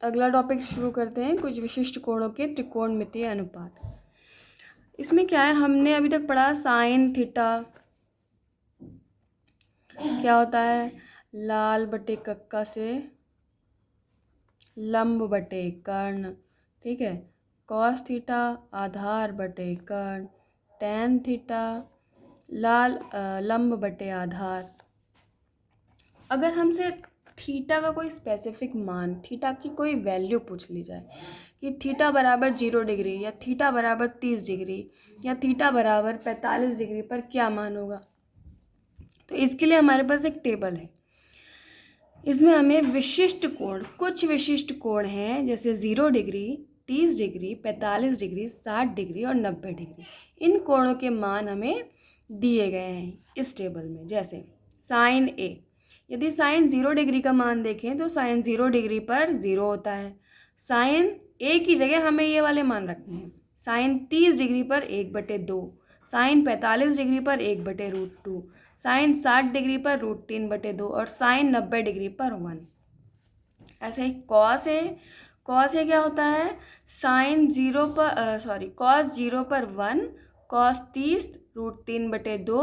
अगला टॉपिक शुरू करते हैं, कुछ विशिष्ट कोणों के त्रिकोणमितीय अनुपात। इसमें क्या है, हमने अभी तक पढ़ा साइन थीटा क्या होता है, लाल बटे कक्का से लंब बटे कर्ण, ठीक है। कॉस थीटा आधार बटे कर्ण, टैन थीटा लंब बटे आधार। अगर हमसे थीटा का कोई स्पेसिफिक मान, थीटा की कोई वैल्यू पूछ ली जाए कि थीटा बराबर 0 डिग्री या थीटा बराबर 30 डिग्री या थीटा बराबर 45 डिग्री पर क्या मान होगा, तो इसके लिए हमारे पास एक टेबल है। इसमें हमें विशिष्ट कोण, कुछ विशिष्ट कोण हैं जैसे 0 डिग्री, 30 डिग्री, 45 डिग्री, 60 डिग्री और 90 डिग्री। इन कोणों के मान हमें दिए गए हैं इस टेबल में। जैसे साइन ए, यदि साइन 0 डिग्री का मान देखें तो साइन 0 डिग्री पर 0 होता है। साइन ए की जगह हमें ये वाले मान रखने हैं। साइन 30 डिग्री पर 1/2, साइन 45 डिग्री पर 1/√2, साइन 60 डिग्री पर √3/2 और साइन 90 डिग्री पर 1। ऐसे ही कॉस ए, कॉस ए क्या होता है, साइन 0 पर कॉस 0 पर 1, कॉस 30 √3/2,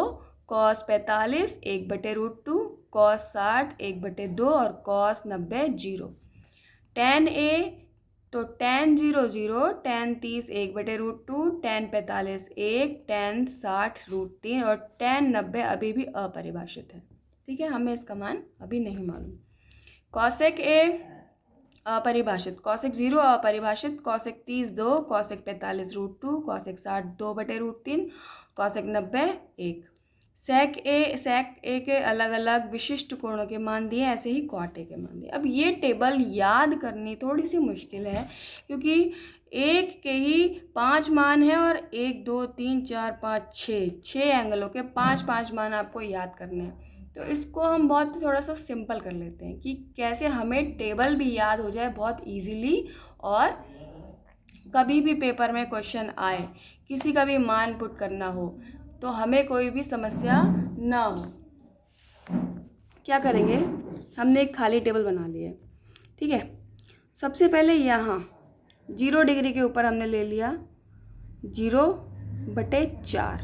कॉस 45 1/√2, कॉस 60 1/2 और कॉस 90 0। टैन ए, तो टैन 0 0, टैन 30 1/√2, टैन 45 1, टैन 60 √3 और टैन 90 अभी भी अपरिभाषित है, ठीक है, हमें इसका मान अभी नहीं मालूम। कॉसेक ए अपरिभाषित, कॉसेक 0 अपरिभाषित, कॉसेक 30 2, कॉसेक 45 √2, कॉसेक 60 2/√3, कॉसेक 90 1। सेक ए के अलग अलग विशिष्ट कोणों के मान दिए, ऐसे ही कॉट ए के मान दिए। अब ये टेबल याद करनी थोड़ी सी मुश्किल है क्योंकि एक के ही 5 मान है और 1 2 3 4 5 6 एंगलों के 5 मान आपको याद करने हैं। तो इसको हम बहुत थोड़ा सा सिंपल कर लेते हैं कि कैसे हमें टेबल भी याद हो जाए बहुत इजीली, और कभी भी पेपर में क्वेश्चन आए, किसी का भी मान पुट करना हो तो हमें कोई भी समस्या ना हो। क्या करेंगे, हमने एक खाली टेबल बना लिया है, ठीक है। सबसे पहले यहाँ 0 डिग्री के ऊपर हमने ले लिया 0/4,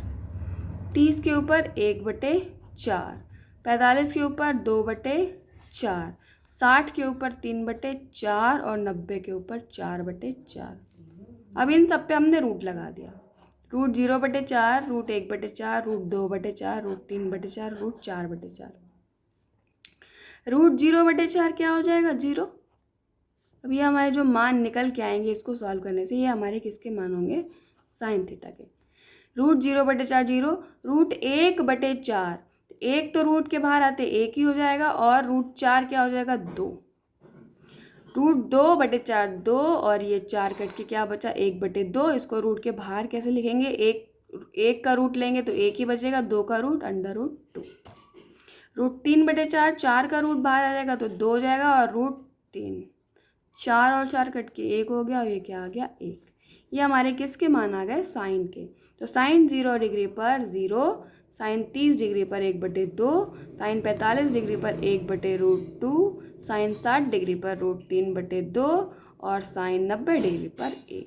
30 के ऊपर 1/4, 45 के ऊपर 2/4, 60 के ऊपर 3/4 और 90 के ऊपर 4/4। अब इन सब पे हमने रूट लगा दिया। Root 0/4, root 1/4, root 2/4, root 3/4, root 4/4। Root 0/4 क्या हो जाएगा, 0। अब ये हमारे जो मान निकल के आएंगे इसको सॉल्व करने से, ये हमारे किसके मान होंगे, साइन थीटा के। रूट 0/4 0, रूट 1/4, एक तो रूट के बाहर आते 1 ही हो जाएगा और रूट 4 क्या हो जाएगा, 2। रूट 2/4 2 और ये 4 कट के क्या बचा, 1/2। इसको रूट के बाहर कैसे लिखेंगे, एक का रूट लेंगे तो 1 ही बचेगा, 2 का रूट √2। रूट 3/4, 4 का रूट बाहर आ जाएगा तो 2 हो जाएगा और √3, 4 और 4 कट के 1 हो गया और ये क्या आ गया, 1। ये हमारे किसके मान आ गए, साइन के। तो साइन 0 डिग्री पर 0, साइन 30 डिग्री पर 1/2, साइन 45 डिग्री पर 1/√2, साइन 60 डिग्री पर √3/2 और साइन 90 डिग्री पर 1।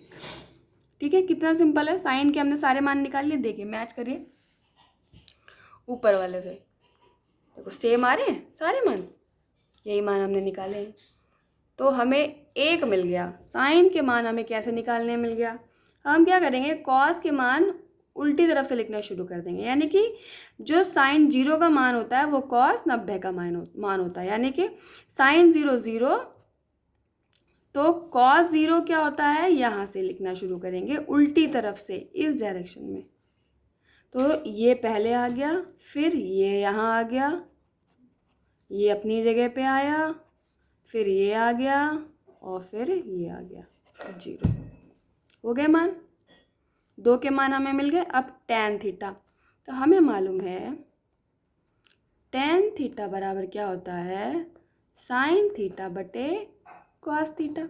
ठीक है, कितना सिंपल है। साइन के हमने सारे मान निकाल लिए, देखिए मैच करिए ऊपर वाले से, देखो सेम आ रहे हैं सारे मान, यही मान हमने निकाले हैं। तो हमें 1 मिल गया। साइन के मान हमें कैसे निकालने मिल गया, हम क्या करेंगे, कॉस के मान उल्टी तरफ से लिखना शुरू कर देंगे, यानी कि जो साइन 0 का मान होता है वो कॉस 90 का मान होता है, यानी कि साइन 0 0 तो कॉस 0 क्या होता है, यहाँ से लिखना शुरू करेंगे उल्टी तरफ से, इस डायरेक्शन में। तो ये पहले आ गया, फिर ये यहाँ आ गया, ये अपनी जगह पे आया, फिर ये आ गया और फिर ये आ गया, 0 हो गए मान। 2 के मान हमें मिल गए। अब टैन थीटा, तो हमें मालूम है टैन थीटा बराबर क्या होता है, साइन थीटा बटे कॉस थीटा।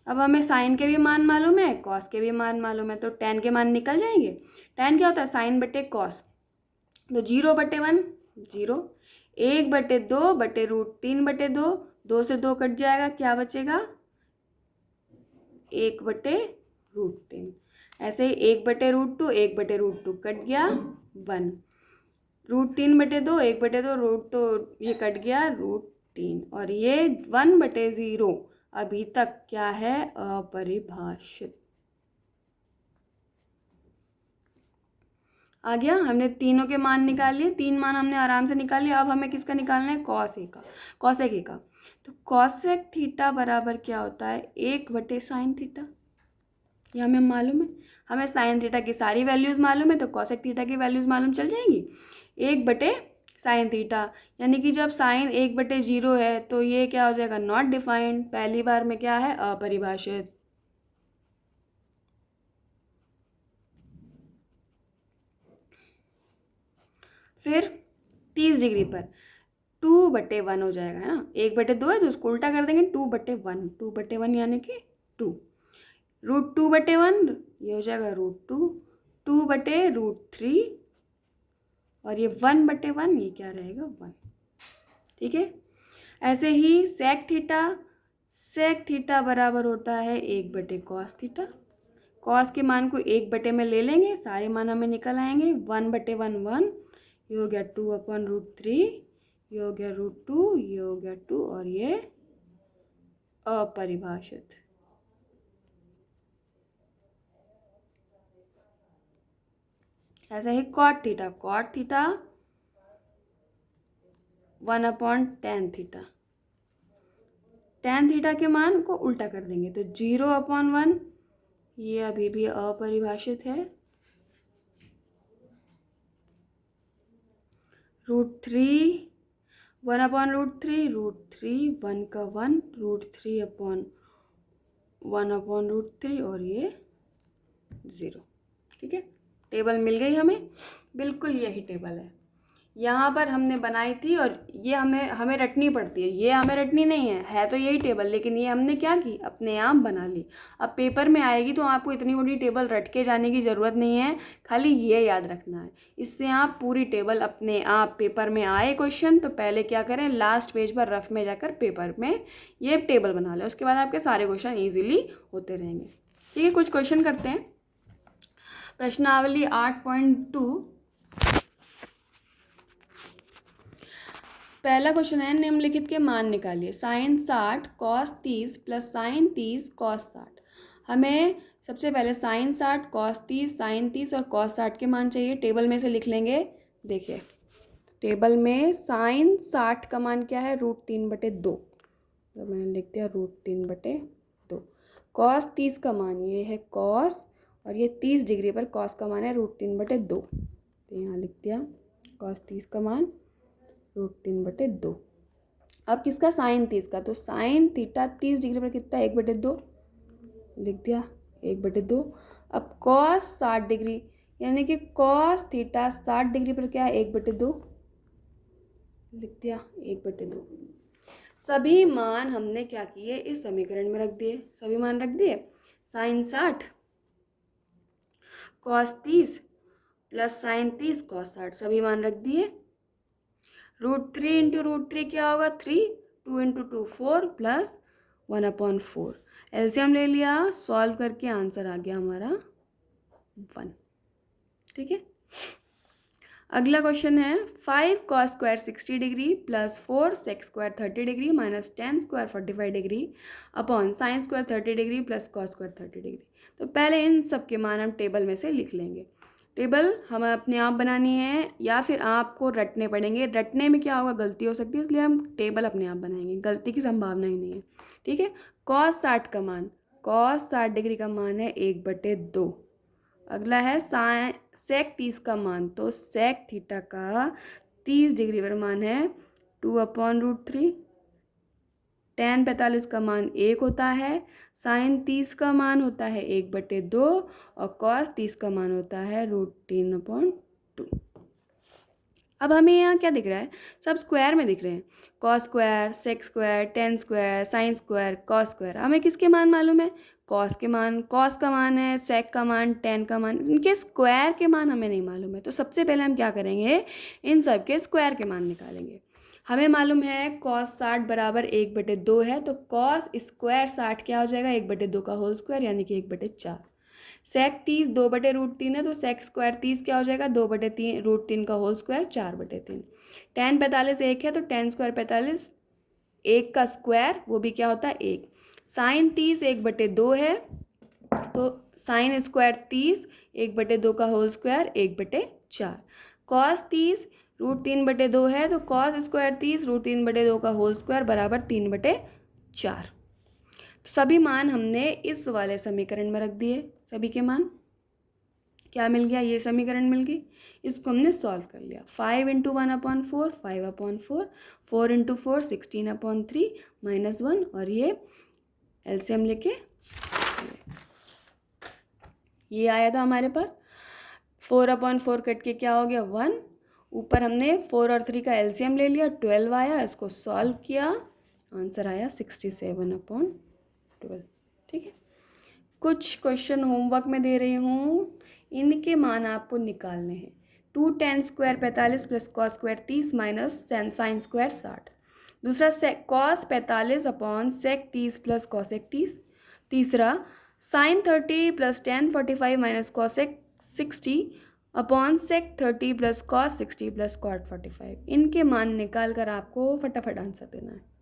अब हमें साइन के भी मान मालूम है, कॉस के भी मान मालूम है, तो टैन के मान निकल जाएंगे। टैन क्या होता है, साइन बटे कॉस, तो 0/1 0, 1/2 बटे √3/2, 2 से 2 कट जाएगा, क्या बचेगा 1/√3। ऐसे ही 1/√2, 1/√2 कट गया 1, √3/2, 1/2 रूट, तो ये कट गया √3, और ये 1/0 अभी तक क्या है, अपरिभाषित। आ गया, हमने तीनों के मान निकाल लिए, 3 मान हमने आराम से निकाल लिया। अब हमें किसका निकालना है, कॉस का, कॉसेक ए का। तो कॉसेक थीटा बराबर क्या होता है, 1/sin थीटा। ये हमें मालूम है, हमें साइन थीटा की सारी वैल्यूज़ मालूम है, तो कॉसेक थीटा की वैल्यूज़ मालूम चल जाएंगी। 1/sin थीटा, यानी कि जब साइन 1/0 है तो ये क्या हो जाएगा, नॉट डिफाइंड, पहली बार में क्या है, अपरिभाषित। फिर 30 डिग्री पर 2/1 हो जाएगा, है ना, 1/2 है तो उसको उल्टा कर देंगे, 2/1, 2/1 यानी कि 2, √2/1 ये हो जाएगा √2, 2/√3, और ये 1/1 ये क्या रहेगा, 1। ठीक है, ऐसे ही सेक थीटा बराबर होता है 1/cos थीटा। कॉस के मान को 1/, में ले लेंगे, सारे मान हमें निकल आएंगे, 1/1 1, ये हो गया 2/√3, ये हो गया √2, ये हो गया 2, और ये अपरिभाषित। ऐसा ही cot theta 1/tan theta, tan theta के मान को उल्टा कर देंगे तो 0/1, ये अभी भी अपरिभाषित है, √3, 1/√3, √3, 1 का 1, √3/1/√3, और ये 0। ठीक है, टेबल मिल गई हमें, बिल्कुल यही टेबल है, यहाँ पर हमने बनाई थी, और ये हमें रटनी पड़ती है, ये हमें रटनी नहीं है तो यही टेबल, लेकिन ये हमने क्या की, अपने आप बना ली। अब पेपर में आएगी तो आपको इतनी बड़ी टेबल रट के जाने की ज़रूरत नहीं है, खाली ये याद रखना है, इससे आप पूरी टेबल अपने आप, पेपर में आए क्वेश्चन तो पहले क्या करें, लास्ट पेज पर रफ में जाकर पेपर में ये टेबल बना लें, उसके बाद आपके सारे क्वेश्चन ईजिली होते रहेंगे। ठीक है, कुछ क्वेश्चन करते हैं। प्रश्नावली 8.2, पहला क्वेश्चन है, निम्नलिखित के मान निकालिए, sin 60 cos 30 plus sin 30 cos 60। हमें सबसे पहले sin 60 cos 30 sin 30 और cos 60 के मान चाहिए, टेबल में से लिख लेंगे। देखिए टेबल में sin 60 का मान क्या है, √3/2, तो मैंने लिख दिया √3/2। cos 30 का मान ये है cos, और ये 30 डिग्री पर cos का मान है √3/2, तो यहाँ लिख दिया cos 30 का मान √3/2। अब किसका, साइन 30 का, तो साइन थीटा 30 डिग्री पर कितना है, 1/2, लिख दिया 1/2। अब कॉस 60 डिग्री, यानी कि कॉस थीटा 60 डिग्री पर क्या है, 1/2, लिख दिया 1/2। सभी मान हमने क्या किए, इस समीकरण में रख दिए, सभी मान रख दिए, sine 60 cos 30 plus sine 30 cos 60, सभी मान रख दिए। √3 × √3 क्या होगा, 3, 2 × 2 4 प्लस 1/4, एलसीएम ले लिया, सॉल्व करके आंसर आ गया हमारा 1। ठीक है, अगला क्वेश्चन है, 5 cos square 60 degree plus 4 sec square 30 degree minus 10 square 45 degree upon sine square 30 degree plus cos square 30 degree. तो पहले इन सब के मान हम टेबल में से लिख लेंगे, टेबल हमें अपने आप बनानी है या फिर आपको रटने पड़ेंगे, रटने में क्या होगा, गलती हो सकती है, इसलिए हम टेबल अपने आप बनाएंगे, गलती की संभावना ही नहीं है। ठीक है, cos 60 का मान, cos 60 डिग्री का मान है 1/2। अगला है सेक 30 का मान, तो सेक थीटा का 30 डिग्री पर मान है 2/√3। tan 45 का मान 1 होता है, साइन 30 का मान होता है 1/2, और cos 30 का मान होता है √3/2। अब हमें यहाँ क्या दिख रहा है, सब स्क्वायर में दिख रहे हैं, cos square, sec square, tan square, sine square, cos square. हमें किसके मान मालूम है, cos के मान, cos का मान है, sec का मान, tan का मान, इनके स्क्वायर के मान हमें नहीं मालूम है। तो सबसे पहले हम क्या करेंगे, इन सब के स्क्वायर के मान निकालेंगे। हमें मालूम है कॉस 60 बराबर 1/2 है, तो कॉस स्क्वायर 60 क्या हो जाएगा 1/2 का होल स्क्वायर यानी कि 1/4। सेक 30 2/√3 है, तो सेक स्क्वायर 30 क्या हो जाएगा 2/√3 का होल स्क्वायर 4/3। टेन 45 1 है, तो टेन स्क्वायर 45 1 का स्क्वायर वो भी क्या होता है 1। साइन 30 1/2 है, तो साइन स्क्वायर 30 1/2 का होल स्क्वायर 1/4। कॉस 30 √3/2 है, तो कॉस स्क्वायर 30 √3/2 का होल स्क्वायर बराबर 3/4। तो सभी मान हमने इस वाले समीकरण में रख दिए। सभी के मान क्या मिल गया, ये समीकरण मिल गई। इसको हमने सॉल्व कर लिया। 5 × 1/4 5/4, 4 × 4 16/3 -1, और ये एलसीएम लेके ये आया था हमारे पास। 4/4 कट के क्या हो गया 1। ऊपर हमने 4 और 3 का एलसीएम ले लिया 12 आया, इसको सॉल्व किया, आंसर आया 67/12। ठीक है। कुछ क्वेश्चन होमवर्क में दे रही हूँ, इनके मान आपको निकालने हैं। 2 tan square 45 plus cos square 30 minus sine square 60। दूसरा कॉस 45 सेक 30 प्लस कॉसेक 30। तीसरा sine 30 plus tan 45 minus cosec 60 sec 30 plus cos 60 plus cot 45। इनके मान निकाल कर आपको फटाफट आंसर देना है।